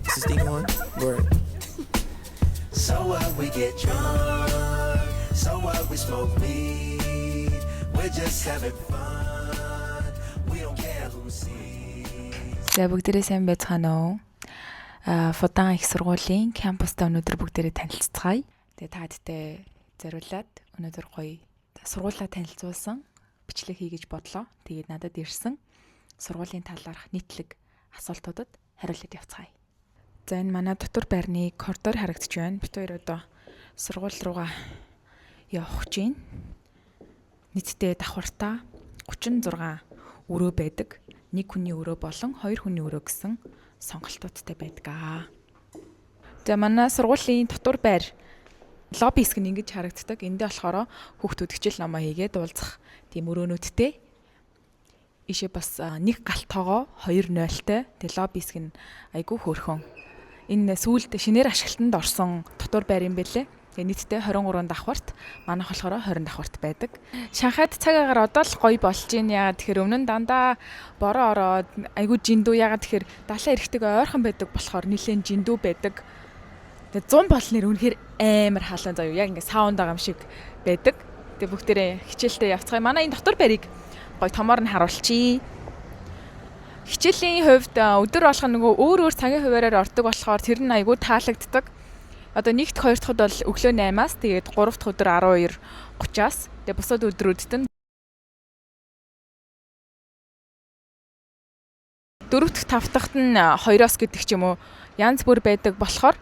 This is Steve one. Word. So what we get drunk, so what we smoke weed, we're just having fun, we don't care who sees. За бүгдээрээ сайн байцгаана уу? Фудаан их сургуулийн кампустай өнөөдөр бүгдээрээ танилццгаая. Тэгээ та хэдтэй зориулаад өнөөдөр гоё сургуулаа танилцуулсан бичлэг хий гэж бодлоо. Тэгээд надад ирсэн сургуулийн талаарх нийтлэг асуултуудад хариулт явууцгаая. За энэ манай дотор байрны коридор харагдаж байна. Бид хоёр одоо сургууль руугаа явах гэж байна. Нийтдээ давхартаа 36 өрөө байдаг. Нэг хүний өрөө болон хоёр хүний өрөө гэсэн сонголтуудтай байдаг. За манай сургуулийн дотор байр лобби хэсэг нь ингэж харагддаг. Эндээ болохоор хүүхдүүд хичээл намаа хийгээд уулзах тийм өрөөнүүдтэй. Ишээ бас нэг галтоогоо 2-0-тай. Тэгээ лобби хэсэг нь айгүй хөөрхөн. Энэ сүүлд шинээр ашиглалтанд орсон дотор байр юм бэлээ. Тэгээ нийтдээ 23 давхарт, манайх болохоор 20 давхарт байдаг. Шанхайд цаг агаар одоо л гоё болж байна. Яагаад тэгэхээр өмнө нь дандаа бороо ороод айгүй жиндүү, яагаад тэгэхээр далайн эрэгтэйгээ ойрхон байдаг болохоор нэлээд жиндүү байдаг. Тэгээ 100 болнэр үнэхээр амар хаалан заяа. Яг ингээ саунд байгаа юм шиг байдаг. Тэгээ бүгдээрээ хичээлдээ явцгаая. Манай энэ дотор байрыг гоё томоор нь харуулчихъя. Хичээлийн хувьд өдөр болгоно нөгөө өөр цагийн хуваараар ордог болохоор тэр нь айгүй таалагддаг. Одоо нэгд хоёр дахьд бол өглөө 8-аас тэгээд 3 дахь өдөр 12:30-аас тэгээд бусад өдрүүдэд нь 4 дахь 5 дахьт нь 2-оос гэдэг ч юм уу янз бүр байдаг болохоор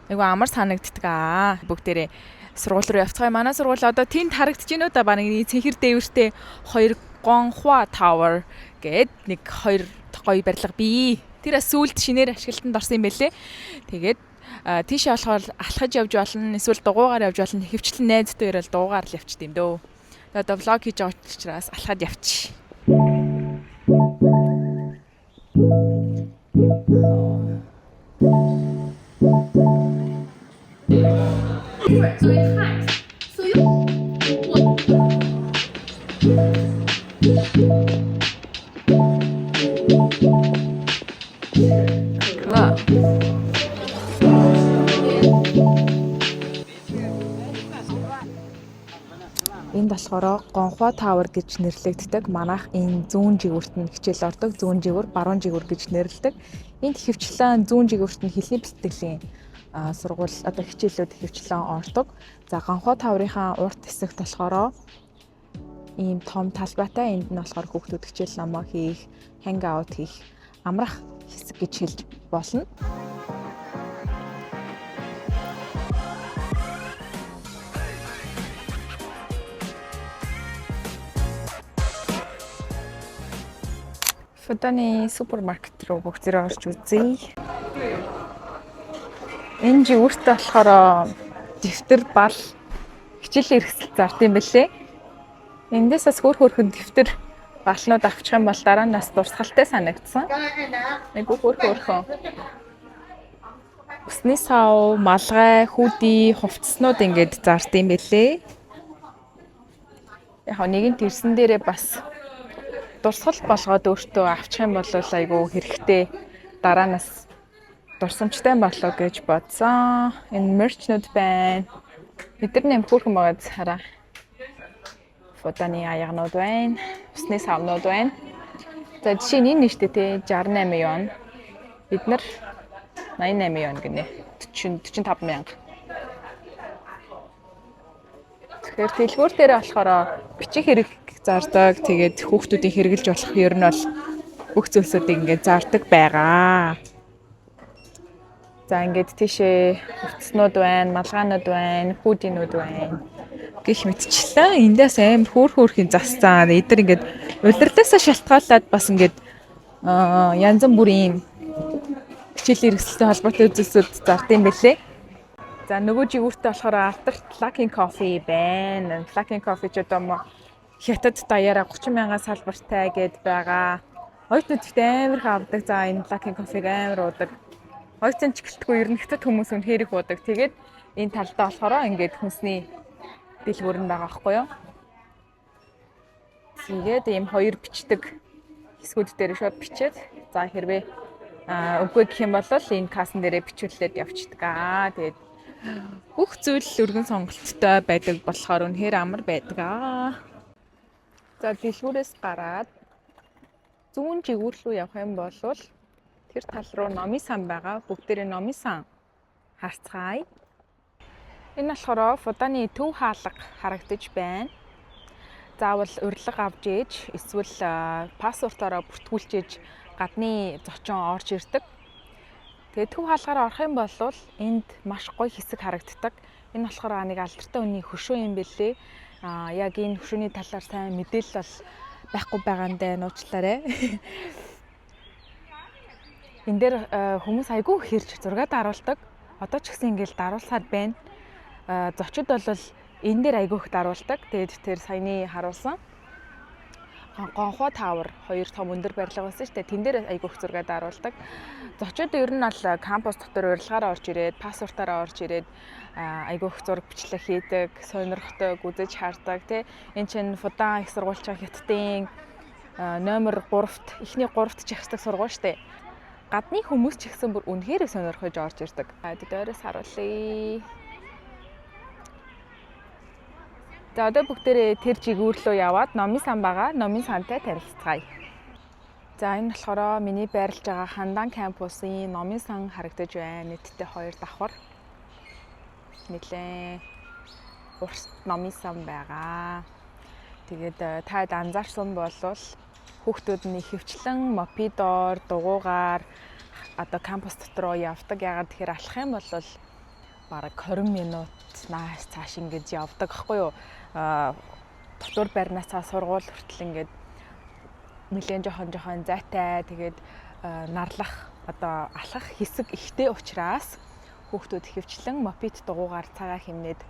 айгүй амар санагддаг аа. Бүгдээрээ сургууль руу явцгаая. Манай сургууль одоо тэнд харагдаж байна уу да, баг нэг цэнхэр дээвэртэй 2 Гонхва Tower гээд нэг 2 гоё барилга бий. Тэр сүүлд шинээр ашиглалтанд орсон юм байлээ. Тэгээд тийшээ болохоор алхаж явж болно, эсвэл дугуугаар явж болно. Хөвчлэн найзтай ирэл дугуугаар л явчих юм дөө. Одоо влог хийж байгаа учраас алхаад явчих. Энд болохоор Гонхва Tower гэж нэрлэгддэг. Манайх энэ зүүн жигүүрт нь хичээл ордог. Зүүн жигүүр, баруун жигүүр гэж нэрлэдэг. Энд хөвчлэн зүүн жигүүрт нь хэлний бэлтгэлийн сургууль одоо хичээлүүд хөвчлэн ордог. За Гонхва Tower-ийнхаа урт хэсэгт болохоор ийм том талбайтай, энд нь болохоор хүүхдүүд хичээл намаа хийх, ханг аут хийх, амрах хэсэг гэж хэлж болно. Фудааны супермаркет руу бүгдээрээ орж үзье. Энэ жигүүрт болохоор дэвтэр бал хичээлийн хэрэгсэл зард юм бэлээ. Эндээс бас хөөрхөн дэвтэр балнууд авчих юм бол дараа нь бас дурсгалтай санагдсан. Айгу хөөрхөн. Усны сав, малгай, хүүдий, хувцснууд ингээд зард юм бэлээ. Яг нэгэн тэрсэн дээрээ бас дурсгал болгоод өөртөө авчих юм бол айгүй хэрэгтэй, дараа нь дурсамжтай болоо гэж бодсон. Энэ мерчнүүд байна. Эдгээр нэм хөөрхөн байгаад хараа. Фудааны аягнууд байна. Усны савнууд байна. За жишээ нь энэ нэштэй те 68 вон. Бид нар 88 вон гинэ. 45 мянга. Тэгэхээр дэлгүүр дээр болохоор бичих хэрэг зардаг. Тэгээд хүүхдүүдийн хэрэгжилж болох ер нь бол бүх зүйлсүүдийг ингээд зардаг байгаа. За ингээд тийшээ хувцснууд байна, малгаанууд байна, хүүдийнүүд байна. Гэх мэтчлээ. Эндээс амар хөөрхөн засцаа. Эдгээр ингээд улирлаасаа шалтгаалаад бас ингээд янз бүрийн хичээлийн хэрэгсэлтэй холбоотой зүйлсүүд зардсан байлээ. За нөгөө жигүүртээ болохоор алдарт Luckin Coffee байна. Luckin Coffee ч одоо хятад даяараа 30 мянган салбартай гэд байгаа. Оюутнууд амар их авдаг. За энэ Luckin Coffee-г амар уудаг. Оюутан ч гэлтгүй ер нь хятад хүмүүс үнэхээр их уудаг. Тэгээд энэ талдаа болохоор ингээд хүнсний дэлгүүр нь байгаа байхгүй юу? Тэгээд ийм хоёр бичдэг хэсгүүд дээр шууд бичээд за хэрвээ Үгүй гэх юм бол энэ касн дээрээ бичүүлээд явчихдаг. Тэгээд бүх зүйл өргөн сонголттой байдаг болохоор үнэхээр амар байдаг. За дэлгүүрээс гараад зүүн жигүүр рүү явах юм бол тэр тал руу номын сан байгаа. Бүгдээрээ номын сан харцгаая. Энэ болохоор Фудааны төв хаалга харагдаж байна. Заавал урилга авч ээж эсвэл паспортоороо бүртгүүлж ээж гадны зочин орж ирдэг. Тэгээ төв хаалгаар орох юм бол энд маш гоё хэсэг харагддаг. Энэ болохоор нэг алдартай хүний хөшөө юм бэлээ. Яг энэ хөшөөний талаар сайн мэдээлэл бол байхгүй байгаандаа нууцлаарай. Энд дээр хүмүүс айгүй хэрж зураг даруулдаг. Одоо ч гэсэн ингээл даруулсаар байна. Зочид бол энэ дээр айгүй их даруулдаг. Тэгээд тэр саяны харуулсан Гонхоо таавар 2 том өндөр барилга байсан шүү дээ. Тэн дээр айгүй их зураг даруулдаг. Зочид ер нь бол кампус дотор урилгаараа орж ирээд, паспортаараа орж ирээд айгүй их зураг бичлэг хийдэг, сонирхдаг, үзэж хардаг тий. Энэ чинь Фудаан их сургуульч хятадын номер 3-т, эхний 3-т ч ихсдэг сургууль шүү дээ. Гадны хүмүүс ч ихсэн бүр үнэхээр сонирхож орж ирдэг. Дээрээс харуулъя. За одоо бүгдээрээ тэр жигүүр рүү яваад номын сан байгаа. Номын сантай танилцгаая. За энэ болохоор миний байрлаж байгаа Хандан кампусын номын сан харагдаж байна. Нийтдээ 2 давхар. Нэлээд урт номын сан байгаа. Тэгээд та анзаарсан бол хүүхдүүд нь ихэвчлэн мопедоор, дугуйгаар одоо кампус дотроо явдаг. Ягаад тэгэхээр алах юм бол бараг 20 минут нааш цааш ингэж явдаг гэхгүй юу? Дотор байрнаасаа сургууль хүртэл ингээд нэлээд жоохон зайтай тэгээд нарлах одоо алхах хэсэг ихтэй учраас хүүхдүүд ихэвчлэн мопед дугуйгаар цагаа хэмнээд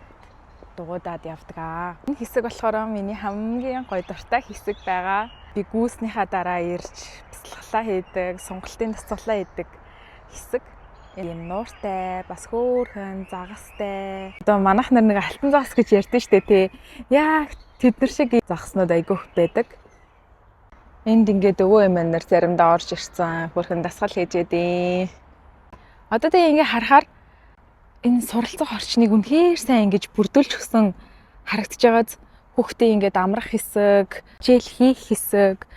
дугуйдаад явдаг. Энэ хэсэг болохоор миний хамгийн гоё дуртай хэсэг байгаа. Би гүйснийхаа дараа ирж бяцлаглаа хийдэг, сонголтын тасгалаа хийдэг хэсэг. Ийм нууртай, бас хөөрхөн, загастай. Одоо манайх нар нэг алтан загас гэж ярьдэн штэ тий. Яг тэднэр шиг загаснууд айгүйх байдаг. Энд ингээд өвөө эмээ нар заримдаа орж ирсэн, хөөрхөн дасгал хийж яදී. Одоо тэгээ ингээ харахаар энэ суралцах орчныг үнэхээр сайн ингэж бүрдүүлж өгсөн харагдаж байгааз хүүхдээ ингээд амрах хэсэг, хичээл хийх хэсэг,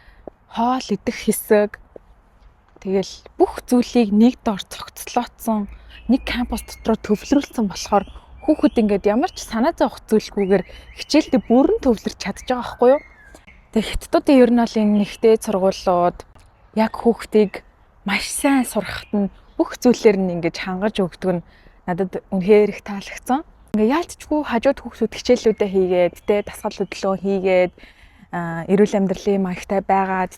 хоол идэх хэсэг. Тэгэл бүх зүйлийг нэг дор цогцлооцсон, нэг кампус дотор төвлөрүүлсэн болохоор хүүхэд ингээд ямар ч санаа зовох зүйлгүйгээр хичээлдээ бүрэн төвлөрч чадж байгаа байхгүй юу? Тэгээ хятадуудын ер нь бол энэ нэгтэй сургуулиуд яг хүүхдийг маш сайн сургахад нь бүх зүйлээр нь ингэж хангаж өгдөг нь надад үнэхээр их таалагдсан. Ингээ яалтчгүй хажууд хүүхдүүд хичээлүүдээ хийгээд, тэ дасгал хөдөлгөөн хийгээд, эрүүл амьдралын маягтай байгаад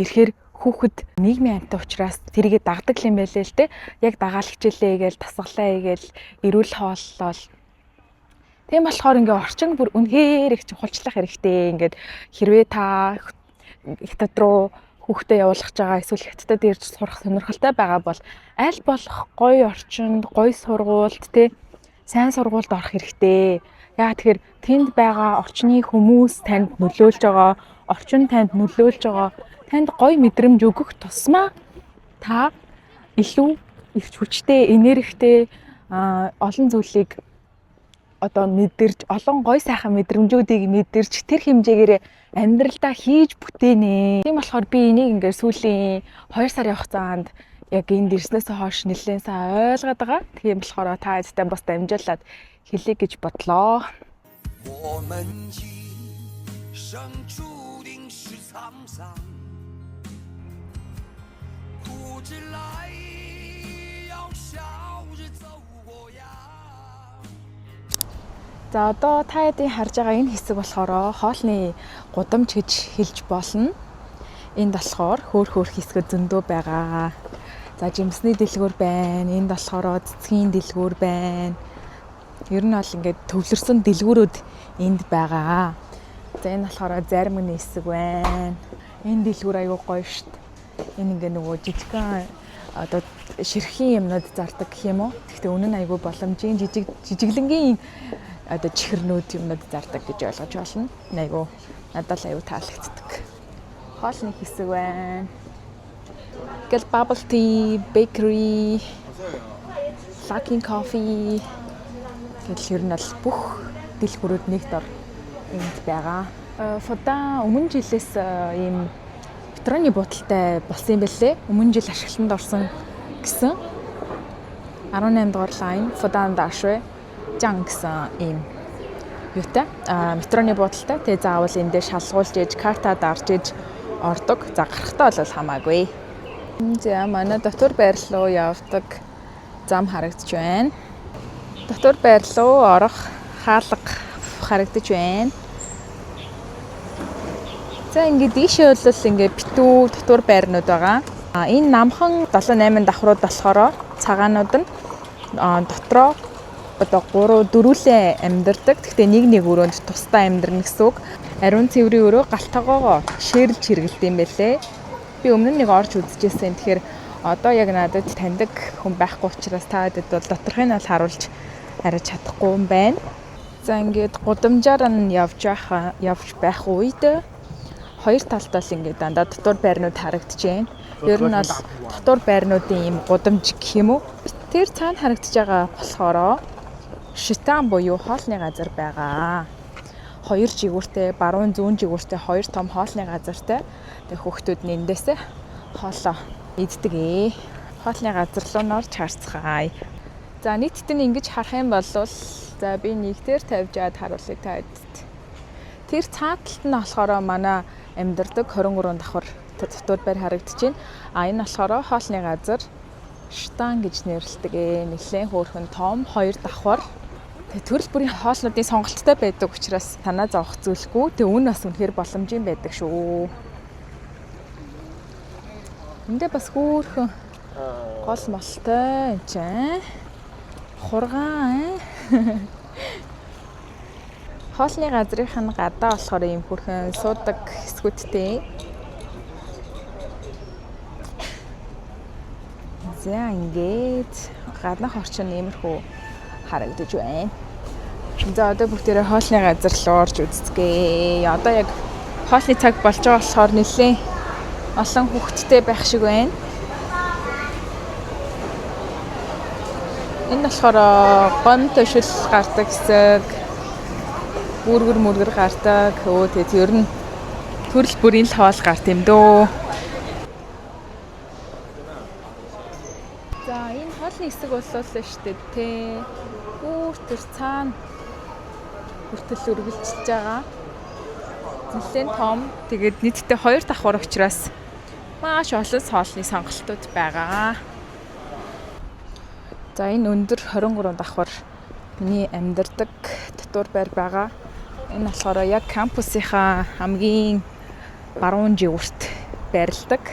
ирэхээр хүүхэд нийгмийн амьтан учраас тэрийгэ дагдаг юм байлээ л те. Яг дагаал хичээлээ хийгээл, дасгалаа хийгээл, эрүүл хооллол. Тийм болохоор ингээ орчин бүр үнэхээр их чухалчлах хэрэгтэй. Ингээд хэрвээ та хятад руу хүүхдээ явуулах байгаа эсвэл хятадд ирж сурах сонирхолтой байгаа бол аль болох гоё орчинд, гоё сургуульд те сайн сургуульд орох хэрэгтэй. Яагаад тэгэхээр тэнд байгаа орчны хүмүүс танд нөлөөлж байгаа, орчин танд нөлөөлж байгаа, танд гоё мэдрэмж өгөх тусмаа та илүү их хүчтэй, энергитэй олон зүйлийг одоо мэдэрч, олон гоё сайхан мэдрэмжүүдийг мэдэрч тэр хэмжээгээр амьдралдаа хийж бүтээнэ. Тийм болохоор би энийг ингээд сүүлийн 2 сарын хугацаанд яг энд ирснээс хойш нэлээд сайн ойлгоод байгаа. Тийм болохоор та эдтэй бас дамжуулаад хэлье гэж бодлоо. За одоо та хэдийн харж байгаа энэ хэсэг болохоор хоолны гудамж гэж хэлж болно. Энд болохоор хөөх хэсгүүд зөндөө байгаа. За жимсний дэлгүүр байна. Энд болохоор цэцгийн дэлгүүр байна. Ер нь бол ингээд төвлөрсөн дэлгүүрүүд энд байгаа. За энэ болохоор заримны хэсэг байна. Энэ дэлгүүр аюу гоё штт. Энэ ингээ нөгөө жижигхан одоо ширхгийн юмнууд зардаг гэх юм уу. Гэхдээ үнэн нь аюу боломжийн жижиглэнгийн одоо чихэрнүүд юмнууд зардаг гэж ойлгож байна. Айгу надад аюу таалагддаг. Хоолны хэсэг байна. Gel bubble tea, bakery, Luckin coffee гэл ер нь бол бүх дэлгүүрүүд нэгт ор энд байгаа. Фода өмнө жилээс ийм витрины буудалтай болсон юм байлээ. Өмнө жил ашиглалтанд орсон гэсэн 18 дугаар лайн Фодан дашвэ жан гэсэн ийм юутай витрины буудалтай. Тэгээ заавал эндээ шалгуулж ээж карта дарж ээж ордог. За гарахтаа бол хамаагүй. За манай дотор байр руу явдаг зам харагдаж байна. Дотор байр руу орох хаалга харагдаж байна. За ингээд дийшээ бол ингээд битүү дотор байрнууд байгаа. Энэ намхан 7-8 давхрууд болохоор цагаанууд нь дотроо одоо 3-4 амьдардаг. Гэхдээ нэг өрөөнд тусдаа амьдарна гэсэн үг. Ариун цэврийн өрөө галтайгоогоо шэрлж хэрэгэлдэг юм байлээ. Би өмнө нэг орж үзчихсэн. Тэгэхээр одоо яг надад таньдаг хүн байхгүй учраас та хэд бол доторхыг нь бол харуулж харж чадахгүй юм байна. За ингээд гудамжаар нь явж байх үед хоёр талд бол ингээд дандаа дотор байрнууд харагдаж байна. Ер нь бол дотор байрнуудын ийм гудамж гэх юм уу? Тэр цаана харагдаж байгаа болохоор шитан буюу хоолны газар байгаа. Хоёр жигүүртэй, баруун зүүн жигүүртэй хоёр том хоолны газартай. Тэгээ хүүхдүүд нь эндээсээ хоолоо иддэг ээ. Хоолны газар руу норж харцгаая. За нийтдээ ингэж харах юм бол за би нэгтэр тавьж аад харуулъя та хэдд. Тэр цааталт нь болохоор манай амьдардаг 23 давхар дотор байр харагдаж байна. Энэ болохоор хоолны газар штан гэж нэрлэдэг ээ. Нэлээд хөөрхөн том 2 давхар. Тэгээ төрөл бүрийн хоолнуудын сонголттой байдаг учраас танаа зовох зүйлгүй. Тэгээ үн бас үнэхээр боломжийн байдаг шүү. Эндээ бас хөөрхөн гол молтой энэ чинь хургаан. Хоолны газрынх нь гадаа болохоор ийм хөрхөн суудаг хэсгүүдтэй. За ингээд гаднах орчин иймэрхүү харагдаж байна. За одоо бүгдээрээ хоолны газар руу орж үзцгээе. Одоо яг хоолны цаг болж байгаа болохоор нэлээд олон хүүхэдтэй байх шиг байна. Энэ болохоор гон төшөл гардаг хэсэг, бүргэр гардаг. Тэгээд ер нь төрөл бүрийн л хоол гарт юм дөө. За энэ хоолны хэсэг боллоо шүү дээ тий. Тэр цаана хүртэл үргэлжилж байгаа. Нэлээд том. Тэгээд нийтдээ 2 давхар учраас маш олон хоолны сонголтууд байгаа. За энэ өндөр 23 давхар миний амьдардаг дотор байр байгаа. Энэ болохоор яг кампусынхаа хамгийн баруун жигүүрт байрладаг.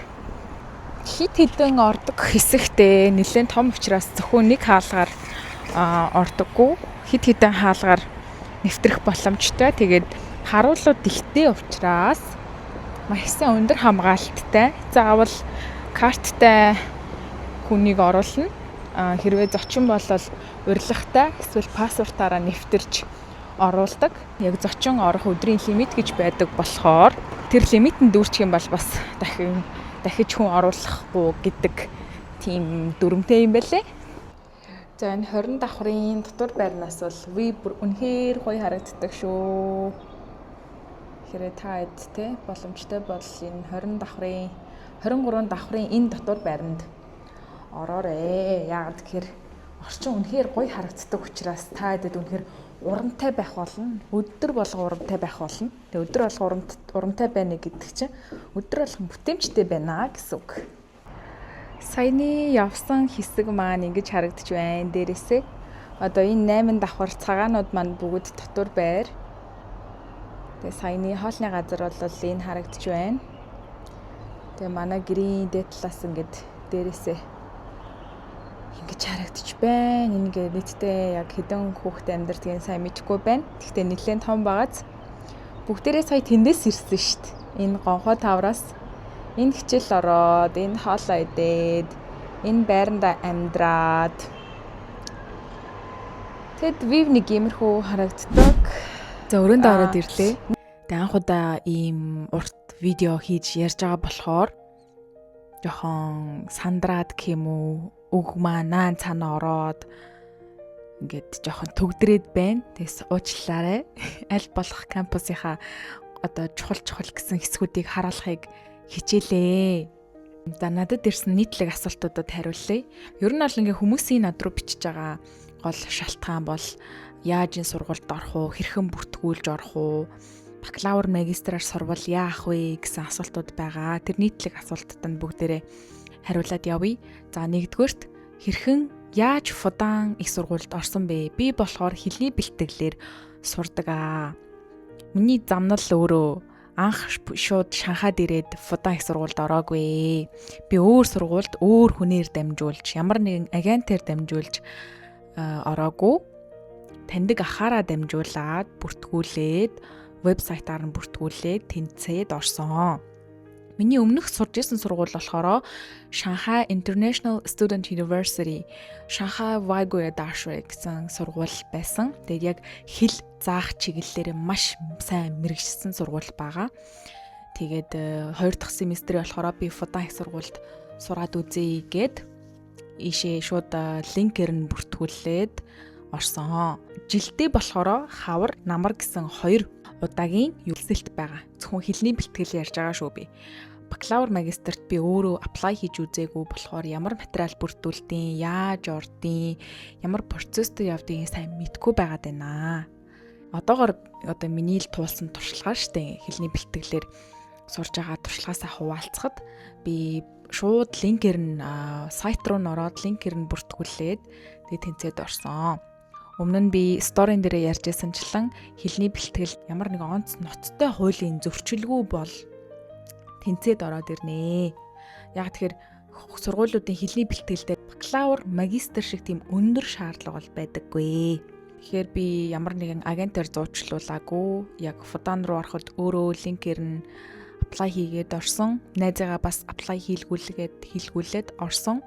Хит хитэн ордог хэсэгтээ нэлээд том учраас зөвхөн нэг хаалгаар ордоггүй. Хит хитэн хаалгаар нэвтрэх боломжтой. Тэгээд харуулууд ихтэй учраас маш сайн өндөр хамгаалттай. Заавал карттай хүнийг оруулна. Хэрвээ зочин болол урилгатай эсвэл паспортаараа нэвтэрч оруулдаг. Яг зочин орох өдрийн лимит гэж байдаг болохоор тэр лимитэнд дүүрчих юм бол бас дахиж хүн оруулахгүй гэдэг тийм дүрмтэй юм байлээ. За энэ 20 давхрын дотор байрнаас бол бүр үнэхээр гоё харагддаг шүү. Хэрэг та хэд те боломжтой бол энэ 20 давхрын 23 давхрын энэ дотор байранд ороорой. Яагаад гэхээр орчин үнэхээр гоё харагддаг учраас та хэдэд үнэхээр урамтай байх болно. Өдөр болго урамтай байх болно. Тэгээ өдөр болго урамтай байна гэдэг чинь өдөр болгон бүтээмжтэй байна гэсэн үг. Саяны явсан хэсэг маань ингэж харагдаж байна. Дээрээсээ одоо энэ 8 давхар цагаанууд маань бүгд дотор байр. Тэгээ саяны хоолны газар бол энэ харагдаж байна. Тэгээ манай гэрийн дээд талаас ингэж дээрээсээ ингэж харагдаж байна. Ингээ нийтдээ яг хэдэн хүүхэд амьдардгийг сайн мэдэхгүй байна. Гэхдээ нэлээд том байгааз бүгдээрээ сая тэндээс ирсэн шүү дээ. Энэ гонхоо тавраас энэ хичээл ороод, энэ хоолоо идээд, энэ байранда амьдраад. Тэгэд вив нэг иймэрхүү харагддаг. За өрөөндөө ороод ирлээ. Тэгээ анх удаа ийм урт видео хийж ярьж байгаа болохоор жохон сандраад гэх юм уу, үг маань цаана ороод ингээд жохон төгдрээд байна. Тэгээс уучлаарай. Аль болох кампусынхаа одоо чухал гэсэн хэсгүүдийг харуулахыг хичээлээ. За надад ирсэн нийтлэг асуултуудад хариулъя. Ер нь бол ингээ хүмүүсийн над руу бичиж байгаа гол шалтгаан бол яаж энэ сургуульд орох уу, хэрхэн бүртгүүлж орох уу, бакалавр, магистраар сурвал яах вэ гэсэн асуултууд байгаа. Тэр нийтлэг асуултад нь бүгдээрээ хариулаад явъя. За нэгдүгээрт хэрхэн яаж Фудан их сургуульд орсон бэ? Би болохоор хэлний бэлтгэлээр сурдаг аа. Миний замнал өөрөө анх шууд Шанхайд ирээд Фудан их сургуульд ороогүй. Би өөр сургуульд өөр хүнээр дамжуулж, ямар нэгэн агентээр дамжуулж ороогүй. Таньдаг ахаараа дамжуулаад бүртгүүлээд, вебсайтаар нь бүртгүүлээд тэнцээд орсон. Миний өмнөх сурж исэн сургууль болохоор Shanghai International Student University, Shanghai Weiguo Dashi гэсэн сургууль байсан. Тэгээд яг хэл заах чиглэлээр маш сайн мэргэжсэн сургууль байгаа. Тэгээд 2 дахь семестрээ болохоор би Фудан их сургуульд сураад үзье гэд ийшээ шууд линкээр нь бүртгүүлээд орсон. Жилдээ болохоор хавар, намар гэсэн 2 удаагийн юлсэлт байгаа. Зөвхөн хэлний бэлтгэл ярьж байгаа шүү би. Бакалавр, магистрт би өөрөө apply хийж үзээгүй болохоор ямар материал бүрдүүлдیں, яаж ордیں, ямар процесстэй явдгийг сайн мэдэхгүй байгаад байна. Одоогоор миний л туулсан туршлагаа штэ хэлний бэлтгэлээр сурж байгаа туршлагаасаа хуваалцахад би шууд линкээр нь сайт руу н ороод линкээр нь бүртгүүлээд тэгээ тэнцээд орсон. Өмнө нь би сторийн дээр ярьж байсанчлан хэлний бэлтгэл ямар нэг онц ноцтой хуулийн зөрчилгүй бол тэнцээд ороод ирнэ. Яг тэгэхээр сургуулиудын хэлний бэлтгэлдээ бакалавр, магистр шиг тийм өндөр шаардлага бол байдаггүй. Тэгэхээр би ямар нэгэн агентээр зуучлуулаагүй. Яг Фудан руу ороход өөрөө линкээр нь apply хийгээд орсон. Найзаагаа бас apply хийлгүүлээд орсон.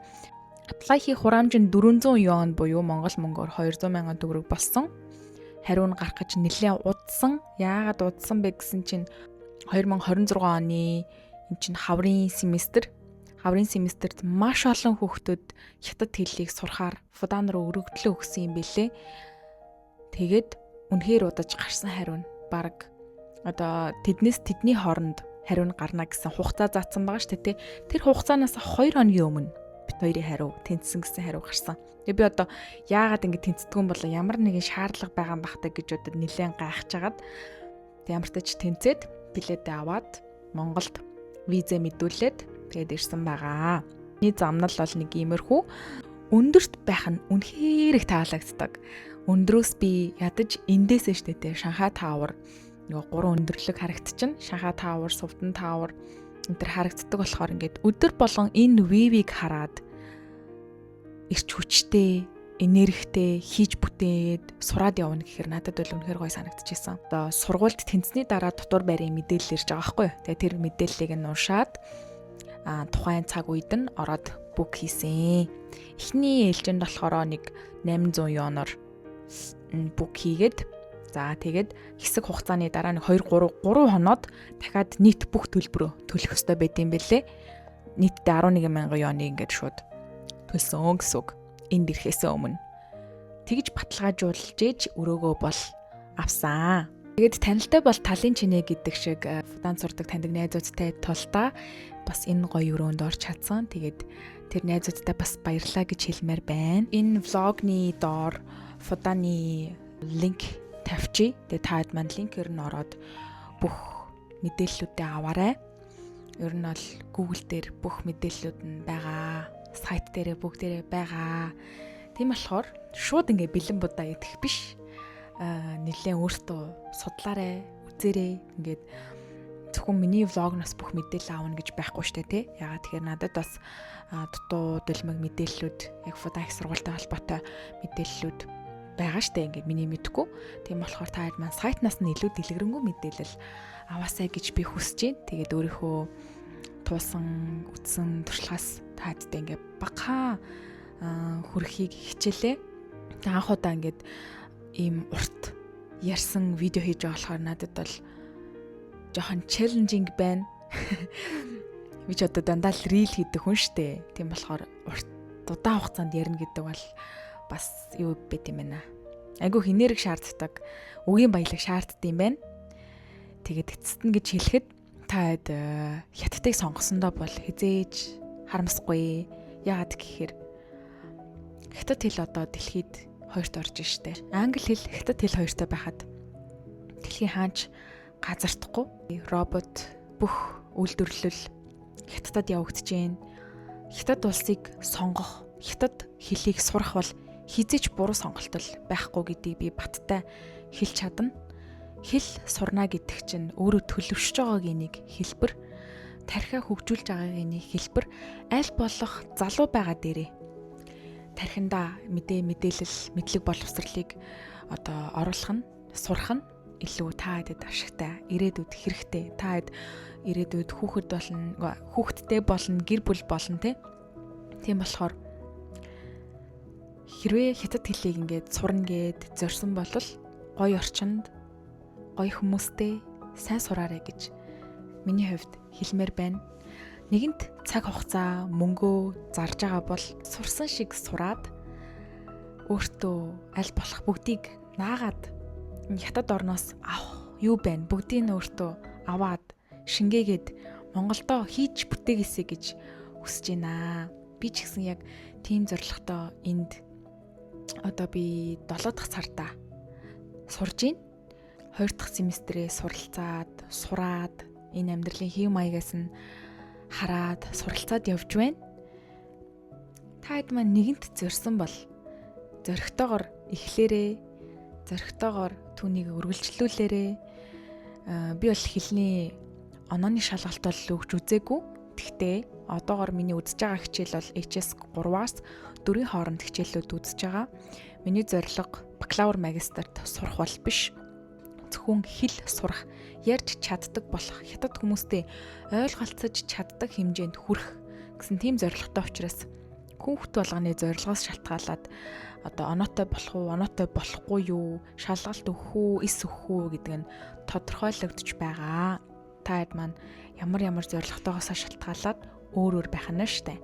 Apply хийх хураамж нь 400 юан буюу Монгол мөнгөөр 200 мянган төгрөг болсон. Хариу нь гарах гэж нэлээд удсан. Яагаад удсан бэ гэсэн чинь 2026 оны энэ чинь хаврын семестр. Хаврын семестрт маш олон хүүхдүүд хятад хэллийг сурахаар Фудан руу өргөдлөө өгсөн юм бэлээ. Тэгээд үнэхээр удаж гарсан хариу нь баг тэдний хооронд хариу нь гарна гэсэн хугацаа заасан байгаа шүү дээ. Тэр хугацаанаас 2 хоногийн өмнө бит хоёрын хариу тэнцсэн гэсэн хариу гарсан. Тэгээ би яагаад ингэ тэнцдэг юм бол ямар нэгэн шаардлага байгаа юм бахтай гэж нэлээд гайхаж хагаад ямар ч тач тэнцээд билетээ аваад Монголд визэ мэдүүлээд тэгээд ирсэн байгаа. Миний замнал бол нэг иймэрхүү өндөрт байх нь үнэхээр их таалагддаг. Өндрөөс би ядаж эндээсээ штэ Шанхай Тауэр нөгөө 3 өндөрлөг харагдчихна. Шанхай Тауэр, Сувдан Тауэр энэ төр харагддаг болохоор ингээд өдөр болгон энэ вивийг хараад ирч хүчтэй, энергитэй хийж бүтээд сураад явна гэхээр надад бол үнэхээр гоё санагдчихсан. Одоо сургуульд тэнцсний дараа дотор байрын мэдээлэл ирж байгаа байхгүй юу. Тэгээ тэр мэдээллийг нь уншаад тухайн цаг үед нь ороод бүк хийсэн. Эхний ээлжинд болохоор нэг 800 юанаар бүк хийгээд за тэгээд хэсэг хугацааны дараа нэг 2-3 хоноод дахиад нийт бүх төлбөрөө төлөх ёстой байд юм бэлээ. Нийтдээ 11,000 юаны ингээд шууд төлсөн гэсэн үг. Энд ирэхээс өмнө тэгж баталгаажуулж ээж өрөөгөө бол авсан. Тэгээд танилтай бол талын чинээ гэдэг шиг Фудан сурдаг таньдаг найзуудтай тулдаа бас энэ гоё өрөөнд орж чадсан. Тэгээд тэр найзуудтай бас баярлалаа гэж хэлмээр байна. Энэ влогны доор Фуданы линк тавьчих. Тэгээд таад маань линкээр нь ороод бүх мэдээллүүдээ аваарай. Ер нь бол Google дээр бүх мэдээллүүд нь байгаа. Сайт дээрээ бүгдээрээ байгаа. Тийм болохоор шууд ингээ бэлэн будаа идэх биш. Нилээн өөртөө судлаарай, үзээрэй. Ингээд зөвхөн миний влогноос бүх мэдээлэл аавна гэж байхгүй штэ тий. Ягаад тэгэхээр надад бас дутуу дэлмэг мэдээллүүд яг Фудан их сургуультай холбоотой мэдээллүүд байгаа штэ. Ингээд миний мэдгүй. Тийм болохоор та хэд маань сайтнаас нь илүү дэлгэрэнгүй мэдээлэл аваасай гэж би хүсэж байна. Тэгээд өөрийнхөө туусан үтсэн туршлагаас таадтай ингээд багахан хүрхийг хичээлээ. Тэг анх удаа ингээд ийм урт ярьсан видео хийж байгаа болохоор надад бол жоохон челленжинг байна. Би ч одоо дандаа л рил хийдэг хүн штэ. Тийм болохоор удаан хугацаанд ярина гэдэг бол бас юу байт юм байна. Айгүйх энерги шаарддаг, үгийн баялаг шаарддаг юм байна. Тэгээд эцэст нь гэж хэлэхэд та хятадыг сонгосондоо бол хизээж харамсахгүй. Яагаад гэхээр хятад хэл одоо дэлхийд хоёрт орж штэ. Англи хэл хятад хэл хоёртой байхад дэлхийн хаанч газардахгүй. Робот бүх үйлдвэрлэл хятадд явагдаж байна. Хятад улсыг сонгох, хятад хэлийг сурах бол хизээч буруу сонголт байхгүй гэдгийг би баттай хэлж чадна. Хэл сурна гэдэг чинь өөрөө төлөвшөж байгаагийн нэг хэлбэр, тархиа хөгжүүлж байгаагийн нэг хэлбэр, аль болох залуу байгаа дээрээ тархиндаа мэдээлэл, мэдлэг боловсролыг одоо оруулах нь, сурах нь илүү та хэдэд ашигтай, ирээдүйд хэрэгтэй. Та хэд ирээдүйд хүүхэдтэй болно, гэр бүл болно тийм болохоор хэрвээ хятад хэлийг ингээд сурна гэд зорьсон бол гоё орчинд, гоё хүмүүстэй сайн сураарай гэж миний хувьд хэлмээр байна. Нэгэнт цаг хугацаа, мөнгөө зарж байгаа бол сурсан шиг сураад өөртөө аль болох бүгдийг наагаад хятад орноос авах юу байна? Бүгдийг нь өөртөө аваад шингээгээд Монголдо хийж бүтээгээсэй гэж хүсэж байна. Би ч гэсэн яг тийм зорилготой энд одоо би 7 дахь сарда сурж байна. 2 дахь семестрээ сураад энэ амьдралын хэв маягаас нь хараад суралцаад явж байна. Та хэд маань нэгэнт зорьсон бол зоригтойгоор эхлээрээ, зоригтойгоор түүнийг үргэлжлүүлээрээ. Би бол хэлний онооны шалгалт бол өгч үзээгүй. Гэхдээ одоогоор миний үзэж байгаа хичээл бол HS 3-аас 4-ийн хооронд хичээлүүд үзэж байгаа. Миний зорилго бакалавр, магистрт сурах бол биш. Зөвхөн хэл сурах, ярьж чаддаг болох, хятад хүмүүстэй ойлголцож чаддаг хэмжээнд хүрэх гэсэн тийм зорилготой учраас хүүхэд болгоны зорилгоос шалтгаалаад одоо оноотой болох уу, оноотой болохгүй юу, шалгалт өгөх үү, эс өгөх үү гэдэг нь тодорхойлогдож байгаа. Та хэд маань ямар зорилготойгоос шалтгаалаад өөр байх нь штэ.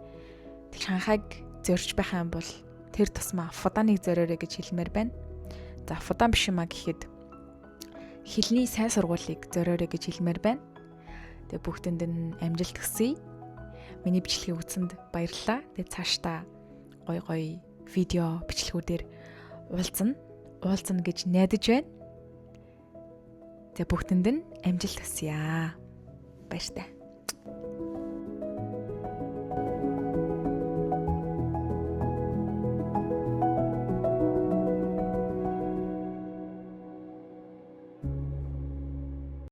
Шанхайг зорж байх юм бол тэр тусмаа фуданыг зориорой гэж хэлмээр байна. За фудан биш юмаа гэхэд хэлний сайн сургуулийг зориорой гэж хэлмээр байна. Тэгээ бүгдэнд нь амжилт хүсье. Миний бичлэгийг үзсэнд баярлалаа. Тэгээ цаашдаа гой видео бичлэгүүдээр уулзна гэж найдаж байна. Тэгээ бүгдэнд нь амжилт хүсье. Баяртай.